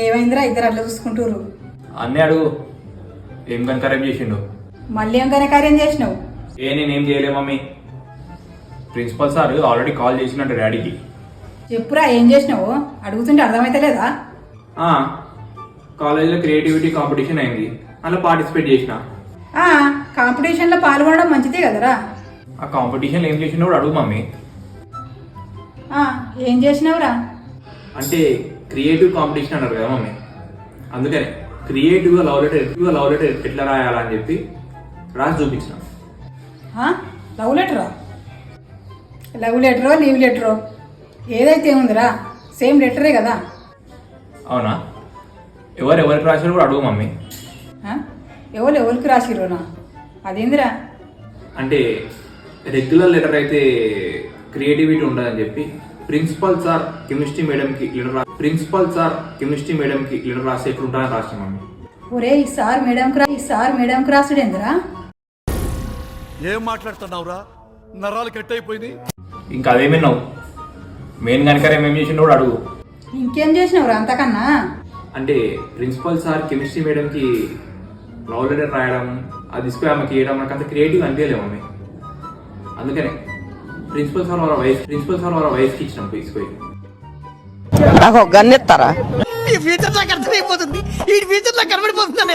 ఏమైందిరా ఇద్దరు అట్లా చూసుకుంటారు? అన్నీ అడుగు. ఏం కనకరేం చేసిండు? మళ్ళీ ఏం కార్యం చేసినావు? నేనేం చేయలే mummy. Principal sir already call చేసినట్టు డాడీకి. చెప్పురా ఏం చేసినావు? అడుగుతుంటే అర్థమైతే లేదా? కాలేజీలో క్రియేటివిటీ కాంపిటీషన్ అయింది, అలా పార్టిసిపేట్ చేసిన. కాంపిటీషన్లో పాల్గొనడం మంచిదే కదరా. ఆ కాంపిటీషన్లో ఏం చేసినా కూడా అడుగు మమ్మీ. ఏం చేసినావురా? అంటే క్రియేటివ్ కాంపిటీషన్ అన్నారు కదా మమ్మీ, అందుకనే క్రియేటివ్గా లవ్ లెటర్ ఎట్లా రాయాలని చెప్పి రాసి చూపించిన. లవ్ లెటరా? లవ్ లెటరో లీవ్ లెటరో ఏదైతే ఏముందిరా, సేమ్ లెటరే కదా. అవునా? ఎవరికి రాశారు కూడా అడుగు మమ్మీ. ఎవరికి రాసిర్రునా? అదేందిరా? అంటే రెగ్యులర్ లెటర్ అయితే క్రియేటివిటీ ఉండదని చెప్పి ప్రిన్సిపల్ సార్ కెమిస్ట్రీ మేడంకి లెటర్ రాసి ఎట్లుంటానని రాసిన మమ్మీ. ఒరే ఈ సార్ మేడంకి రాసుడేందిరా? ఏం మాట్లాడుతున్నావురా? నరాలు కట్ అయిపోయింది. ఇంకా అదేమి నువ్వు మెయిన్ కనుక ఏం చేసిండు కూడా అడుగు. ఇంకేం చేసినావురా అంతకన్నా? అంటే ప్రిన్సిపల్ సార్ కెమిస్ట్రీ మేడంకి లవ్ లెటర్ రాయడం, అది తీసుకుని ఆమెకి ఇవ్వడం నాకు అంత క్రియేటివ్ అనిపించలేము మమ్మీ. అందుకనే ప్రిన్సిపల్ సార్ వాళ్ళ వైఫ్కి ఇచ్చినాం తీసుకుపోయి. నాకు గన్ ఇస్తారా? ఈ ఫ్యూచర్ నాకు అర్థమైపోతుంది, ఈ ఫ్యూచర్ నాకు కనబడిపోతుందన్నయ్య.